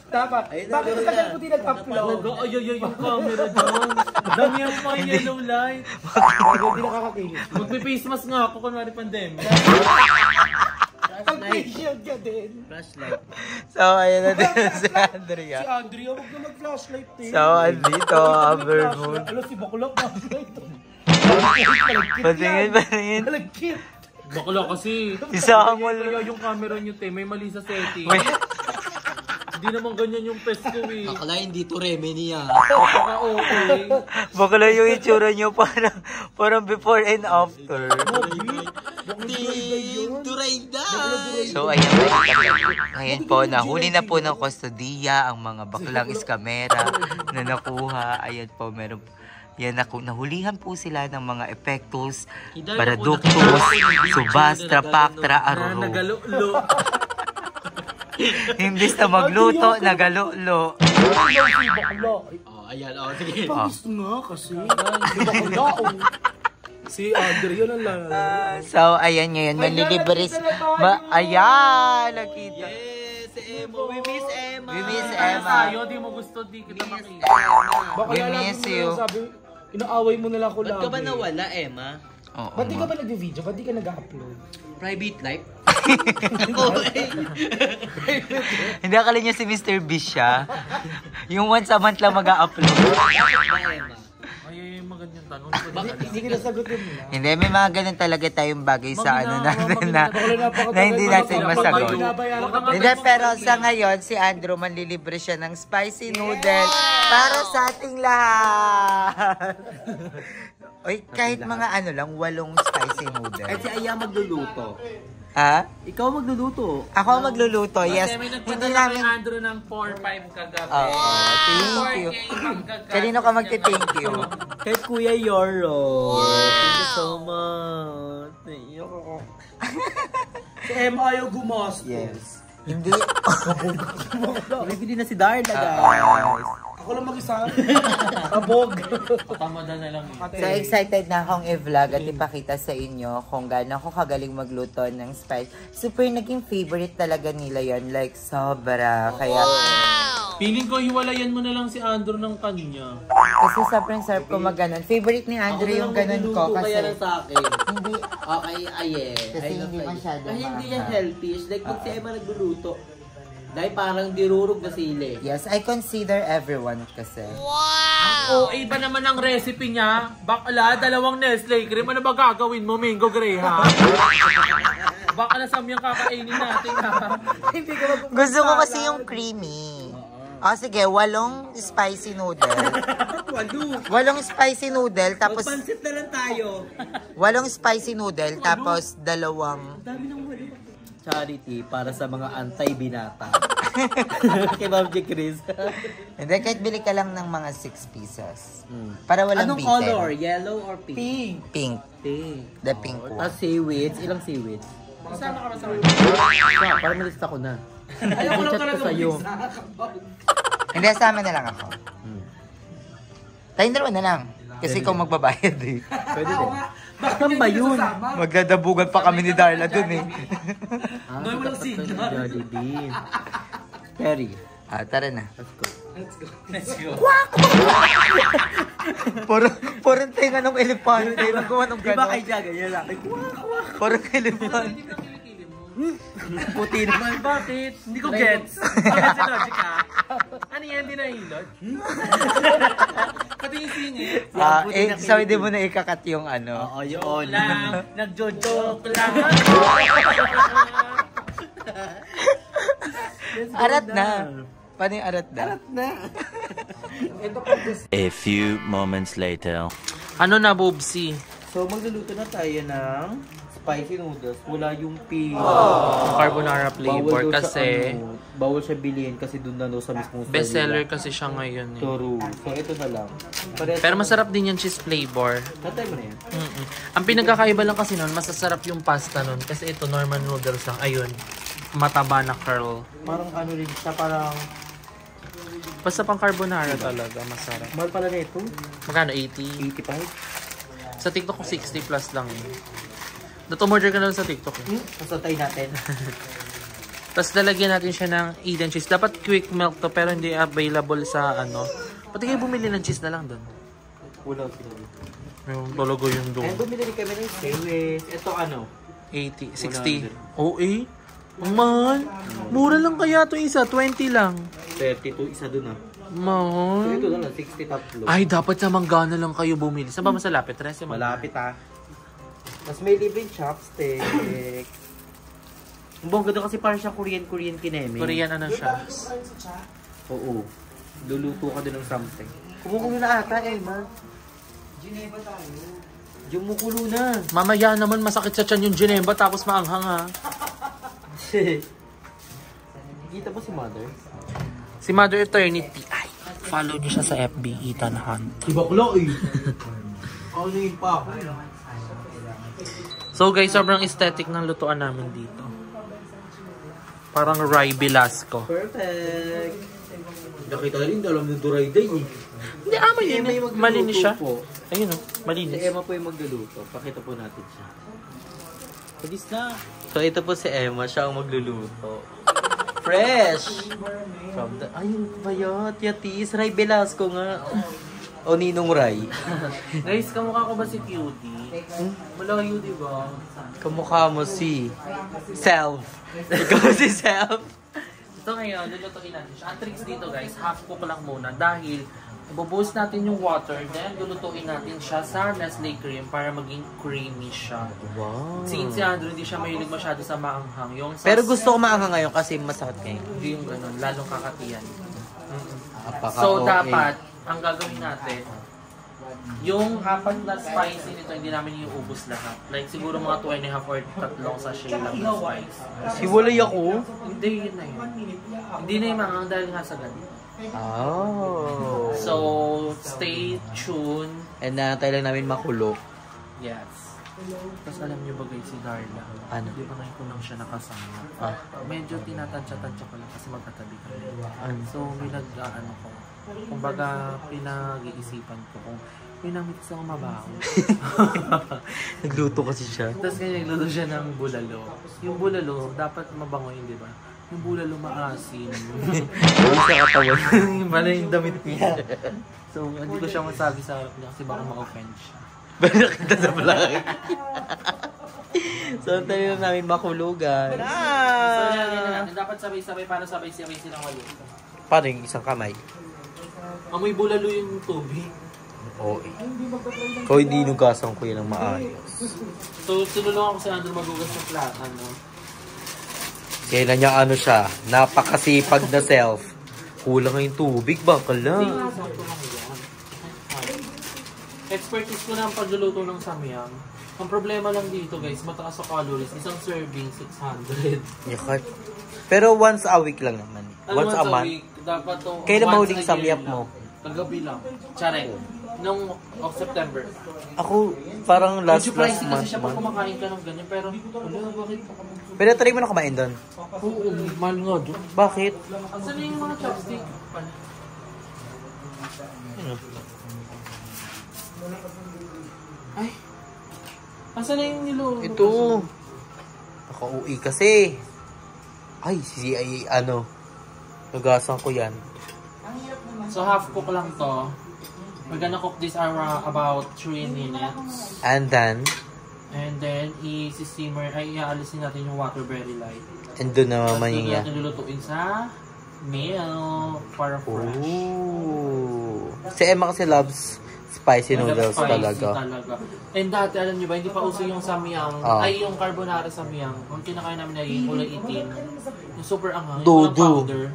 Tama. Bakit tagal ko din nag-upload? Yung camera dyan. Dami ang mga yellow light. Hindi nakakakinis. Magpe-face mask nga ako kunwari pandemic. Pag-patient ka din. Flashlight. So, ayun na din si Andrea. Si Andrea, huwag na mag-flashlight din. So, andito, Amber Moon. Alam, si Bakulak flashlight. Patingin. Malagkit. Bakla kasi. Isang mo Kaya yung camera nyo, te, may mali sa setting. Hindi naman ganyan yung pes ko eh. Bakla, hindi to Remini ah. Baka okay. Baka lang yung itsura nyo parang before and after. So, ayan. Ngayon po, nahuli na po ng kustodiya ang mga baklang iskamera na nakuha. Ayan po, meron po. Yan, nahulihan po sila ng mga epektos, paraduktos, subastra, paktra, aruro. Nagalo-lo. Imbis na magluto, nagalo-lo. Oh, ayan, oh, sige. Pangis nga kasi. Si Bakulak. Si Andrea na lang. So, ayan ngayon, manlilibaris. Ayan, nakita. Yes, si Emma. We miss Emma. We miss Emma. Tayo, di mo gusto, di kita makita. We miss you. Inaaway mo na lang ko lang. Ba't ka ba nawala, Emma? Oo. Ba't di ka ba nag-video? Ba't di ka nag-upload? Private life? Hindi akala niya si Mr. Beast siya. Yung once a month lang mag-upload. Ay, magandang tanong. Hindi ka nasagutin mo na. Hindi, may mga ganun talaga tayong bagay sa ano natin na hindi natin masagot. Hindi, pero sa ngayon, si Andrew manlilibre siya ng spicy noodle para sa ating lahat. Oy, kahit mga ano lang, 8 spicy noodle. At si Aya magluluto. Ha? Ikaw magluluto. Ako magluluto, yes. Kasi may Hindi nagpadala kay namin... Andrew ng 4-5 kagabi. Oo, thank you. Kanino ka magti-thank you? Kay Kuya Yoro. Thank you so much. Thank you. Si Emma ayaw gumas. Yes. Hindi. Bibili na si Darla, guys. Ako lang mag-isa. Abog. Patamada na lang. So excited na akong i-vlog at ipakita sa inyo kung gaano ako kagaling magluto ng spice. Super naging favorite talaga nila yon, like sobra. Kaya Feeling ko hiwalayan mo na lang si Andrew ng kanya. kasi sobrang sarap ko mag-ganon. Favorite ni Andrew yung ganon ko kasi Kaya lang sa akin. hindi Okay, aye. Kasi hindi masyado Ay, hindi yan mahal. healthy. It's like pag si Emma nagluluto. Dahil parang dirurog na sili. Yes, I consider everyone kasi. Oo, iba naman ang recipe niya. Bakla, 2 Nestle cream. Ano ba gagawin mo, Mingo Graham? Baka na samyang kakainin natin, ha? Hindi ka mag- Gusto ko kasi yung creamy. O sige, 8 spicy noodle. 8 spicy noodle, tapos Pansit na lang tayo. 8 spicy noodle, tapos 2. Dami ng wali. Charity para sa mga anti-binata. Kay Ma'am J. Chris. Hindi, kahit bili ka lang ng mga 6 pieces. Para walang Anong bitin. color? Yellow or pink? Pink. Pink. Pink. The pink one. Tapos seaweeds. Ilang seaweeds? Kasama ka ba sa Siya, para malista ko na. Ayaw ko lang Chat ko talaga sa'yo. Hindi, sama na lang ako. Tayong dalawa na lang. Kasi ikaw magbabayad eh. Pwede din. Saan ba yun? Magdadabugan pa kami ni Darla dun eh. Gawin mo lang signal. Jollibee. Perry. Tara na. Let's go. Let's go. Parang tinga ng elepante. Nagawa ng Di ba kay gano'n. Jaga? Yan lang. Parang elepante. Puti naman. Bakit? Hindi ko gets. Bakit si Logic, ha? Ano yan? Hindi nahilot? Pati yung singit. So hindi mo na ikakat yung ano. Oo, yun. Lang. Nagjo-joke lang ako. Arat na. Paano yung arat na? A few moments later. Ano na, Bobsy? So, magluluto na tayo ng spicy noodles. Wala yung pink. Carbonara flavor Bawal daw kasi Sa, bawal siya bilhin kasi doon na daw sa mismong bestseller kasi siya ngayon eh. True. So, ito na lang. Pero masarap din yung cheese flavor. Tatay mo na yan. Ang pinagkakaiba lang kasi nun, masasarap yung pasta nun. Kasi ito, normal noodles lang. Ayun, mataba na curl. Parang ano rin siya, parang... Basta pang carbonara talaga, masarap. Mahal pala na ito. Magkano? 80? 85. Sa TikTok ko 60 plus lang eh. Dato-order ka na lang sa TikTok eh. Sasatay natin. Tapos lalagyan natin siya ng Eden cheese. Dapat quick melt to pero hindi available sa ano. Pati kayo bumili ng cheese na lang doon. Wala pinili. Yung talaga yung doon. Eh, bumili rin kami ng Series. Ito ano? 80, 60. Oh, eh? Ang mahal. Mura lang kaya to isa. 20 lang. 32, isa dun ah. So, Mahal. ito na, 60 tatlo. Ay, dapat sa Manggana lang kayo bumili. Saan ba mas malapit? Tres? Malapit ah. Mas may libreng chopstick. Ang bongga doon kasi parang siya Korean kineme. Korean ano siya? Oo. Luluto ka din ng something. Kumukulo na ata eh, ma. Geneva tayo. Jumukulo na. Mamaya naman masakit sa tiyan yung Geneva tapos maanghang ha. Kita ba si mother? Si Mother Eternity. Ay, follow niyo siya sa FB, Ethan Hunt. Ibakla eh. Ano yung pa ako? So guys, sobrang aesthetic ng lutuan namin dito. Parang Rai Velasco. Perfect. Nakita rin, alam ng Duray Day eh. Hindi, yun. Malinis siya. Ayun o, Si malinis. Emma po yung magluluto. Pakita po natin siya. Pagis na. So ito po si Emma, siya ang magluluto. Fresh! From the... Ayun ba yun? Tiatis, Ray Velasco nga. O Ninong Ray. Guys, kamukha ko ba si Cutie? Malayo, di ba? Kamukha mo si Self. Ikaw si Self. Ito ngayon, lulutuin natin siya. Ang tricks dito guys, half cook lang muna dahil ibubuhos natin yung water, then lulutuin natin siya sa Nestle cream para maging creamy siya. Wow. Si Andrew, hindi siya mahilig masyado sa maanghang. Yung sa Pero gusto ko maanghang ngayon kasi masakit ngayon. Hindi yung ganun, lalong kakatiyan. Apaka So dapat, ang gagawin natin, yung apat na spicy nito, hindi namin iuubos lahat. Like siguro mga 2.5 or 3 sachet lang na spice. Hiwalay ako. Hindi, yun na yun. Hindi na yung maanghang dahil nga sa ganito. Oh. So, stay tuned. And tayo lang namin makulo. Yes. Tapos alam niyo ba guys, si Darla, Ano? di ba ngayon ko lang siya nakasama? Ah. Medyo tinatansya-tansya ko lang kasi magkatabi kami. Ano? So, ano ko, kumbaga pinag-iisipan ko kung pinamit sa mabaho. Nagluto kasi siya. Tapos ganyan, nagluto siya ng bulalo. Yung bulalo, dapat mabango yun, di ba? Yung bulalo maasin. Ano sa katawan? Yung pala yung damit niya. So, hindi ko siya masabi sa harap niya kasi baka ma-offend siya. Bala kita sa vlog. So, tayo lang namin makulugan. So, yan natin. Dapat sabay-sabay para sabay-sabay silang maluto. Paano yung isang kamay? Amoy bulalo yung tubig. Oo eh. Kung hindi nugasan ko yan ang maayos. So, tinulungan ko si Andrew magugas ng plato, no? Kailan niya ano siya, napakasipag na self. Kulang nga yung tubig, bakal Hindi lang. nga, sakto lang yan. Expertise ko na ang pagluluto ng samyang. Ang problema lang dito guys, mataas sa calories. Isang serving, 600. Yakat. Pero once a week lang naman. Once a month. Week, dapat to, Kailan once ba a huling year samyap lang. mo? Kagabi lang. Tsare. Nung September. Ako, parang last Medyo pricey kasi month. siya pag kumakain ka ng ganyan. Pero, ano, bakit? Pero try mo na kumain doon. Oo, mahal nga doon. Bakit? Saan yung mga chopstick? Ay. Asan na yung nilo? Ito. Naka-uwi kasi. Ay, ano. Nugasan ko yan. So half cook lang to. We're gonna cook this about 3 minutes. And then i-simmer, iaalisin natin yung water very light. and doon na Tapos naman doon niya. natin lulutuin sa milk para fresh. Ooh. Si Emma kasi loves spicy noodles Spicy talaga. And dati, alam nyo ba, hindi pa uso yung samyang, ay yung carbonara samyang. Ang kinakain namin ay yung kulay itim. Yung super anghang, yung walang Dudu. powder.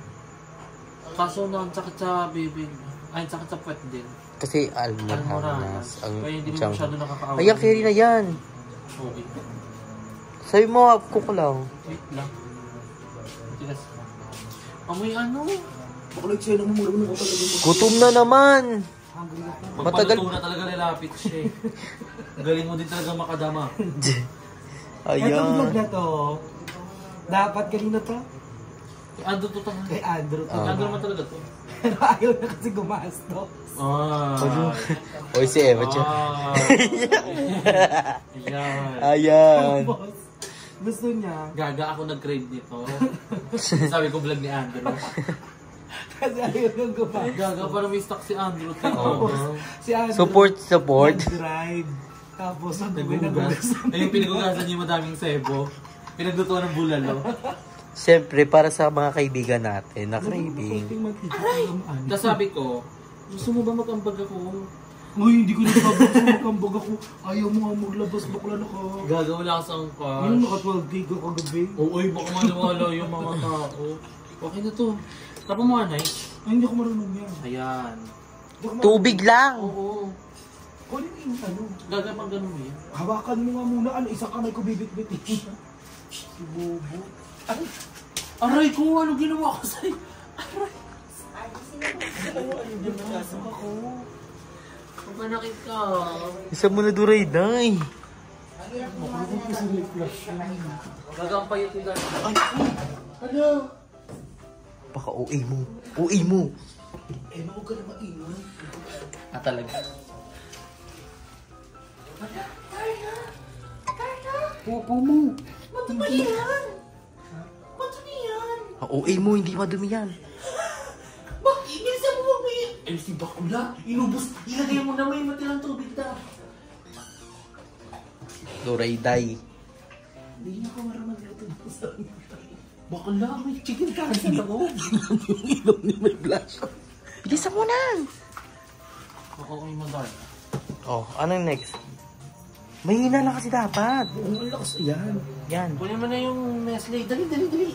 Kaso na, ang sakit sa bibig. Ay, ang sakit sa puwet din. Kasi almoranas. Almoranas. Ang Kaya hindi mo tiyang- masyado nakakaawin. Ayan, carry na yan. Okay. Sabi mo, cook lang. Wait lang. Matigas pa. Amoy ano? Bakla sa'yo lang mo muna ko talaga. Gutom na naman. Matagal. Pagpaluto na talaga nilapit siya eh. Galing mo din talaga makadama. Itong vlog Ayan. na to, dapat kanina to? Andrew to tayo. Kay Andrew to. Andrew naman talaga to. Pero ayaw na kasi gumastos. Oy, si Emma siya. Ayan. Ayan. Tapos, Gusto niya. Gaga ako nag-crave nito. Sabi ko vlog ni Andrew. Kasi ayaw nang gumagawa. Gaga, para may stock si Andrew. Si Andrew. Support. Drive. Tapos ang Nagugas. Ayun, pinigugasan niyo madaming sebo. Pinaglutuan ng bulalo. Siyempre, para sa mga kaibigan natin na craving. Tapos sabi ko, gusto mo ba mag-ambag ako? Uy, hindi ko nagkambag ako. Ayaw mo nga maglabas, bakla na ka. Gaga, wala ka sa angkas. Ano, naka-12 gig ako gabi? Oo, baka maniwala yung mga tao. Okay na to. Tapos mo anay? Ay, hindi ako marunong yan. Ayan. Tubig lang. Oo. Kunin mo yung ano. Gaga pang ganun mo yan. Hawakan mo nga muna. Ano, isang kamay ko bibit-bitin. Si Bobo. Ay, Aray ko, ano ginawa ko sa'yo? Aray. ano ginasok ako? Kung manakit ka. Isa mo na duray, day. Makulong kasi may flash yan. Gagang payot yung gano'n. Ay, ano? Baka OA mo. OA mo. Eh, huwag ka na maingat. Talaga. Popo mo. Madumi yan! Madumi yan! OA mo, hindi madumi yan. Bakit? Bilisan mo mo yan! Eh, si Bakula, inubos. Ilagay mo na may matirang tubig na. Duray, day. Hindi na ako marunong magluto ng sarili. Bakula, may chicken curry ako. Yung ilong niya may flash. Bilisan mo na. Ako may magar. Oh, anong next? Mahina lang kasi dapat. Ang lakas yan. Yan. Kunin mo na yung Nestle. Dali.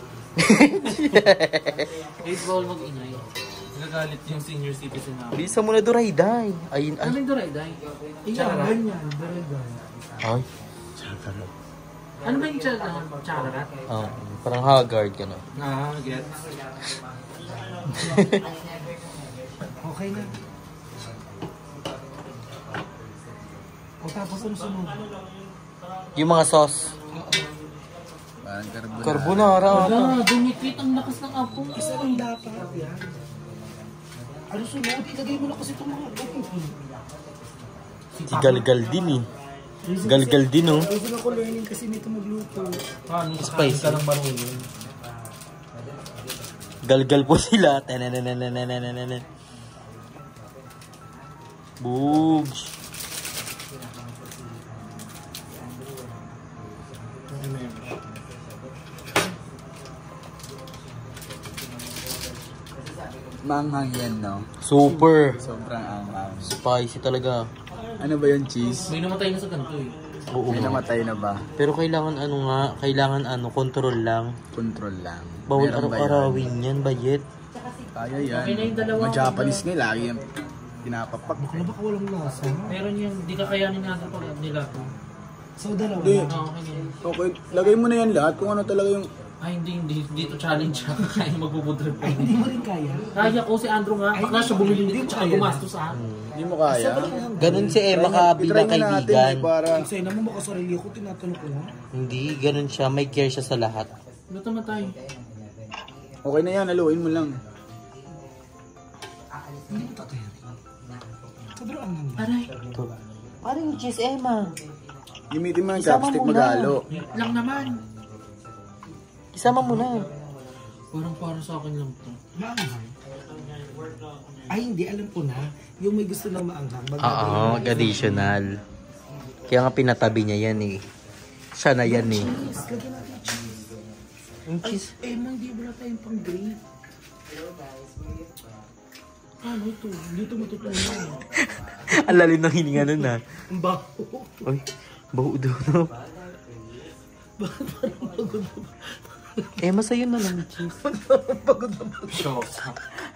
Please, bawal mag-ingay. Nagagalit yung senior citizen namin. Bilisan mo na duray, day. Ayun, Ano ay. yung Doray-Day? Iyan, ganyan. Daragan. Ay. Ano ba yung Chararat? Ah, parang Haggard ka na. Gets. Okay na. O tapos ano sunod? Yung mga sauce. Parang Carbonara. Wala, dumikit ang lakas ng apo. Isa lang dapat yan. Ano sunod? Ilagay mo na kasi itong mga Si Galgal din eh. Galgal din oh. Gusto na ko learning kasi nito magluto. Paano Spicy. ka ng marunong? Galgal po sila. Tanananananananan. Boobs. Manghang yan, no? Super. Sobrang anghang. Spicy talaga. Ano ba yung cheese? May namatay na sa ganito eh. Oo May nga. namatay na ba? Pero kailangan control lang. Control lang. Bawal Meron ba araw-arawin yan, bayet. Kaya yan. Okay na yung dalawa. Mga Japanese nga, lagi yung pinapapak. Ano baka walang lasa? Meron yung di kakayanin natin pag nila. So dalawa Hindi. na. Okay na yun. Okay, lagay mo na yan lahat kung ano talaga yung... Ay hindi. Dito challenge siya. Kaya magbubudrip pa. Hindi mo rin kaya. Kaya ko si Andrew nga. Bakla siya bumili nito tsaka gumastos ha. Hindi mo kaya. Ganun si Emma ka bilang I-try nga natin, kaibigan. para... Kasi naman makasarili ako, tinatanong ko nga. Hindi, ganun siya. May care siya sa lahat. Luto na tayo. Okay na yan, haluin mo lang. Hindi mo tatayari. Sobrang angang. Aray. Parang yung cheese, Emma. Gamitin mo ng Isama chopstick mo na. maghalo. Lang naman. Isama mo na. Parang para sa akin lang to. Maanghang. Ay, hindi. Alam ko na. Yung may gusto ng maanghang. Oo, mag-additional. Kaya nga pinatabi niya yan eh. Siya na yan eh. Cheese. Lagyan natin cheese. Yung cheese. Ay, hindi wala tayong pang-grate. Ano ito? Dito matutunan. Ang lalim ng hininga nun ah. Ang baho. Uy, baho daw no. Bakit parang pagod na ba? Emma, sa'yo na lang yung cheese. Pagod na ba? Shock.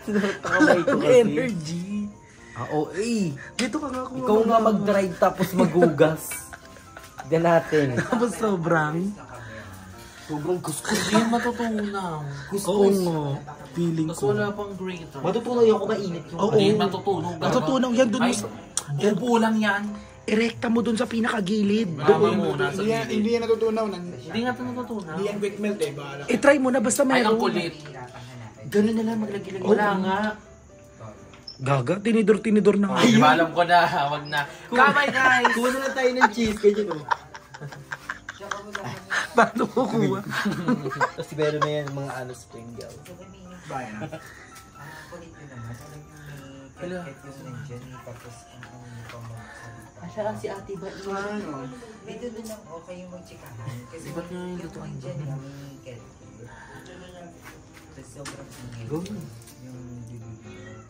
Nakamay ko Ang energy. OA. Dito ka nga kung Ikaw nga mag-drive tapos magugas. Diyan natin. Tapos sobrang Hindi yan matutunaw. gusto mo. Feeling Tapos ko. wala pang grater. Matutunaw yung kumainit yung Oo. Hindi matutunaw. Matutunaw yan dun Ay, sa... upo lang yan. Erekta mo dun sa pinakagilid. Tama muna sa Hindi yan natutunaw. Hindi nga ito natutunaw. Yan wet melt eh. Bahala. I-try mo na basta Ay, ang mayroon. kulit. Ganun na lang maglagay-lagay. Wala nga. Gaga, tinidor na nga. Ay, alam ko na. Wag na. Kamay guys! Kuha na lang tayo ng cheese. Kaya no. Paano kukuha? Tapos meron na yan mga ano spring gel. Bayan. Hello. Tapos Asya si ate ba? Ano? dito din lang okay yung magtsikahan. Kasi Ba't nga yung lutuan dyan yung ket. Tapos sobrang ingay. Go. Yung bibigyan.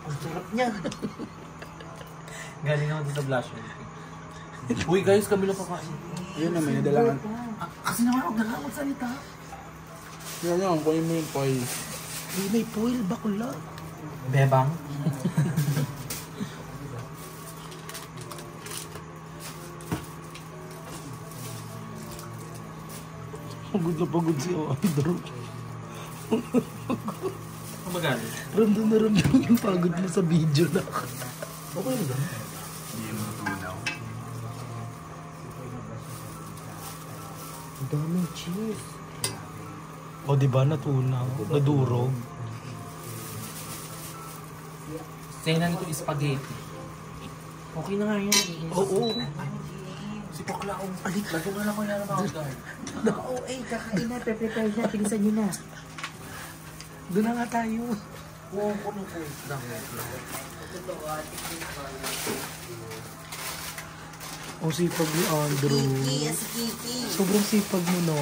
Ang sarap niya. Galing naman dito sa blush. Uy guys, kami lang kakain. Yun na, may nadalangan. Kasi naman huwag na lang magsalita. Yan yan, kunin mo yung foil. May foil, bakula. Bebang. Pagod na pagod si Andrew. Ang magano? Ramdam na ramdam yung pagod mo sa video na. Okay na ba? Hindi mo natunaw. Ang daming cheese. O diba natunaw, nadurog. Tingnan ko spaghetti. Okay na nga yun. Oo. Si Paklaong. Alik, lalo na lang ko yan ang outdoor. Oo, kakain na. Prepare na. Pilisan nyo na. Doon na nga tayo. Oo, ko nung wait lang. Ang sipag ni Andrew. Sobrang sipag mo, no?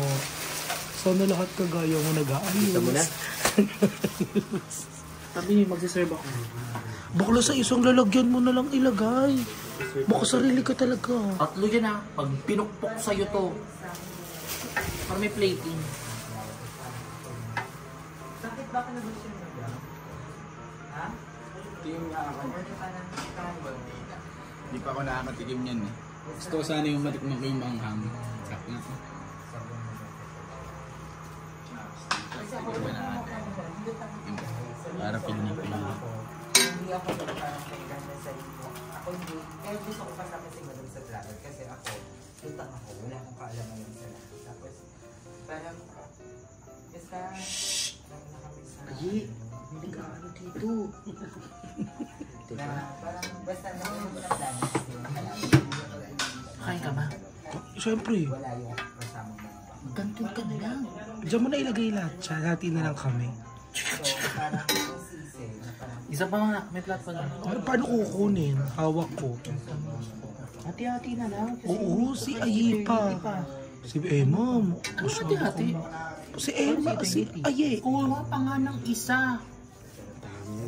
Sana lahat kagaya mo nag-aayos. Kita mo na? Sabi, magsiserve ako. Bakla sa isang lalagyan mo na lang ilagay. Makasarili ka talaga. Tatlo yan ha. Pag pinukpok sa'yo to. Para may plating. Tingin nga ako. Hindi pa ako nakakatikim yan eh. Gusto ko sana yung matikman ko yung manghang. Sarap nga. Para Pilipino. Hindi ako parang kailan na sa ito. Ako hindi. Kaya gusto ko kasama si Madam sa vlogger. Kasi ako, tutang ako. Wala akong kaalaman yun sa lahat. Tapos, parang, basta, parang nakapit sa... Ay, hindi ka ano dito. Na, parang, basta naman ng planes yung Kain ka ba? Siyempre, wala yung kasama mo. Kantin ka na lang. diyan mo na ilagay lahat siya. Hati na lang kami. So, parang yung sisi, na parang, Isa pa nga. May plat pa lang. Paano kukunin? Hawak ko. Hati-hati na lang. Oo, si Ayipa. Si Emma. Hati-hati. Si Emma, si Aye. Kuha pa nga ng isa.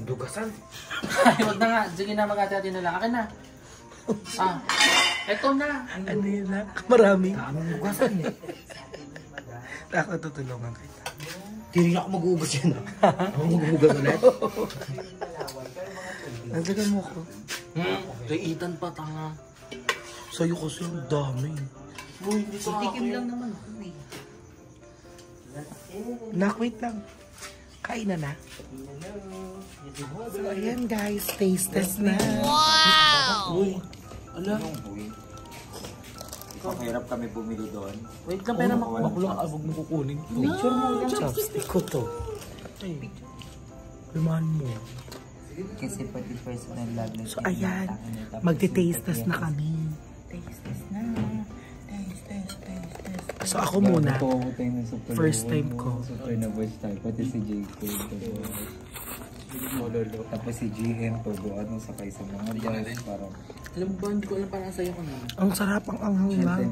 Dugasan. Ay, wag na nga. Sige na, mag-hati-hati na lang. Akin na. Eto na. Ano yun na? Marami. Dugasan eh. Ako tutulungan kita. Hindi ako mag-uubos yan. Ako mag-uubos ulit. Nagdagan mo ko. Kay Ethan pa, tanga. Sa'yo kasi ang dami. Uy, hindi sa Tikim akin. lang naman ako eh. Nak, wait lang. Kain na na. So, ayan guys. Taste test na. Uy. Ala. Mahirap kami bumili doon. Wait lang, pera makuha. Ako lang abog mo kukunin. Picture mo lang. Chopstick ko to. Ay. Limahan mo. kasi pati personal love na So ayan. Magti-taste test na kami. Taste test na. Taste test. So ako muna. First time ko. Super na voice tayo. Pati si JK. Mololo. Tapos si GM to go. Ano sakay sa mga bus. Parang. Alam mo ba, hindi ko alam parang sa'yo ko na. Ang sarap ang anghang lang.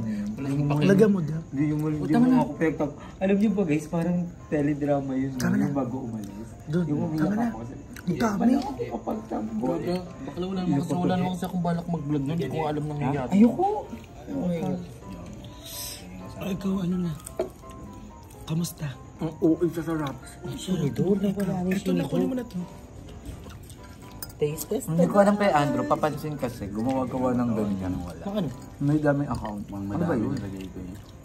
Lagyan mo daw. Hindi mo ako pekap. Alam niyo ba guys, parang teledrama yun. Tama na. Yung bago umalis. Doon. Yung Tama umiyak na. ako. Ang dami. Kapag tambo. Baga, bakla wala naman kasi wala naman kasi akong balak mag-vlog na. Hindi ko alam nang nangyayari. Ayoko. Ay, ikaw ano na? Kamusta? Ang OA sa sarap. Sinidor na wala rin Ito na, kunin mo na to. Taste test. Hindi ko alam kay Andrew, papansin kasi gumawa-gawa ng ganyan wala. Ano? May daming account. Ano ba yun?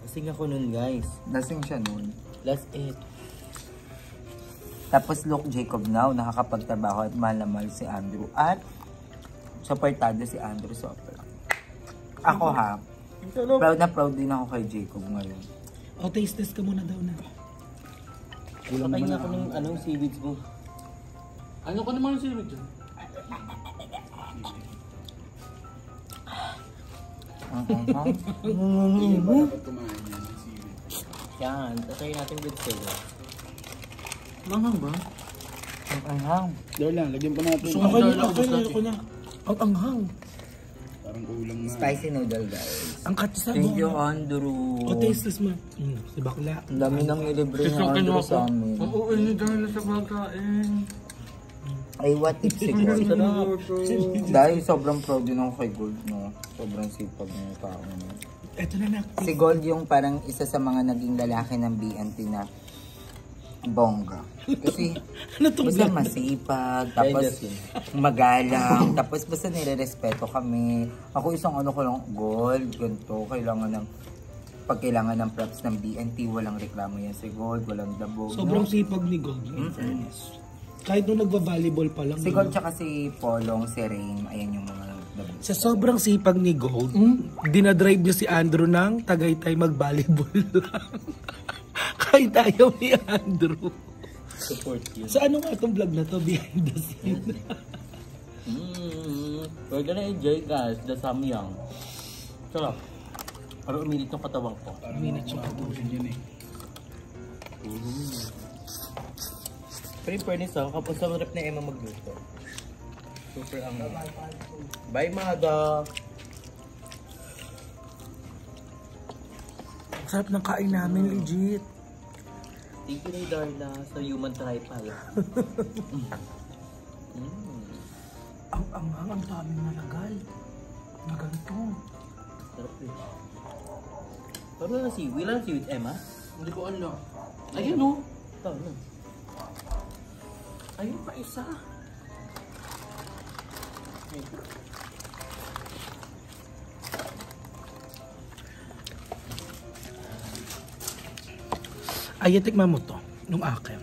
Kasing ako nun guys. Lasing siya noon. Last 8. Tapos look, Jacob now, nakakapagtrabaho at mahal na mahal si Andrew. At supportado si Andrew Soper. Ako ha, proud na proud din ako kay Jacob ngayon. O, taste test ka muna daw na. Sakay nga ako ng anong seaweeds mo. Ano ko naman yung sirip dyan? Hindi ba dapat kumain yan? Yan, tatayin natin with sila. Manghang ba? Ang anghang. Dahil lang, lagyan pa natin. Ako na. Ang anghang. Parang ulang na. Spicy noodle, guys. Ang katsa Thank you, mo. Andrew. O, taste this man. Si bakla. Ang dami nang ilibre ng Andrew sa amin. Oo, ini dahil sa pagkain. Ay, what if si Gold? Dahil sobrang proud din ako kay Gold, no? Sobrang sipag ng tao na. Eto na na. Si Gold yung parang isa sa mga naging lalaki ng BNT na bongga. Kasi basta masipag, tapos magalang, tapos basta nire-respeto kami. Ako isang ano ko lang, Gold, ganito, pag kailangan ng props ng BNT, walang reklamo yan si Gold, walang dabog. Sobrang sipag ni Gold. In fairness. Kahit nung nagba-volleyball pa lang. Si Gold tsaka si Polong, si Rain, ayan yung mga dabog. Sa sobrang sipag ni Gold, dinadrive niya si Andrew ng Tagaytay mag-volleyball lang. Kahit ayaw ni Andrew. Support yun. Sa ano nga itong vlog na to? Behind the scene. We're gonna enjoy guys, the samyang. Sarap. Parang uminit yung katawan ko. Parang uminit yung kabusin yun eh. Pero yung fairness ako, kapag sa rep na Emma magluto. Super ang... Bye, Mada! Ang sarap ng kain namin, legit. Thank you na Darla sa human tripal. Ang daming nalagay. Na ganito. Sarap eh. Parang na seaweed. Wala na seaweed, Emma? Hindi ko alam. Ayun o. Ayun. Ayun pa isa. Ay, tikman mo to. Nung akin.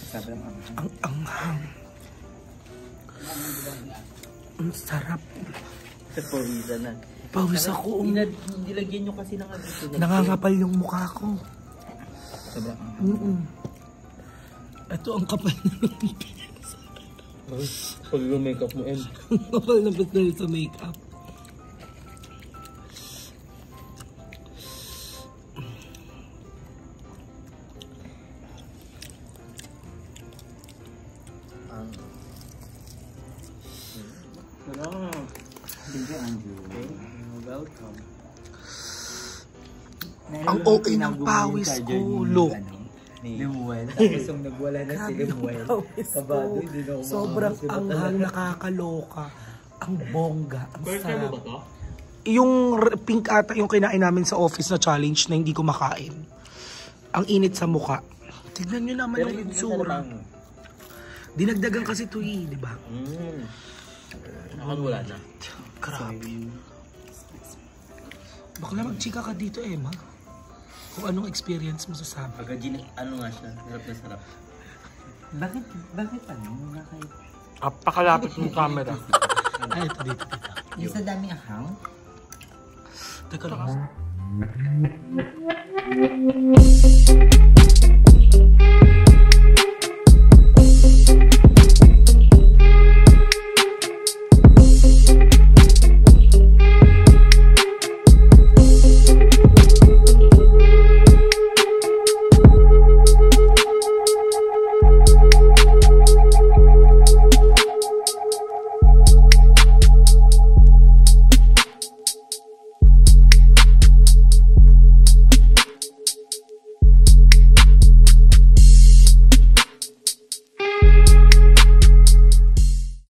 Sobrang anghang. Ang anghang. Ang sarap. Sa pawisan na. Pawis ako. Nilagyan nyo kasi ng ano. Nangangapal yung mukha ko. Sobrang anghang. Ito ang kapal na Pag yung makeup mo, Em. ang kapal na dahil sa makeup. Thank you, Andrew. Welcome. Ang okay ng pawis ko, look. Limuel. Tapos yung nagwala na si Limuel. Kabado, hindi na Sobrang anghang, nakakaloka. Ang bongga, ang First time mo sarap. ba to? Yung pink ata yung kinain namin sa office na challenge na hindi ko makain. Ang init sa muka. Tignan nyo naman yung itsura. Dinagdagan kasi ito eh, di ba? Wala na. Grabe. Bakla magchika ka dito, Emma. Kung anong experience mo sa sabi. Pagka ano nga siya, hirap na sarap. Bakit ano? Apakalapit ng camera. Ay, ito dito. Yung sa dami ahang? Teka lang.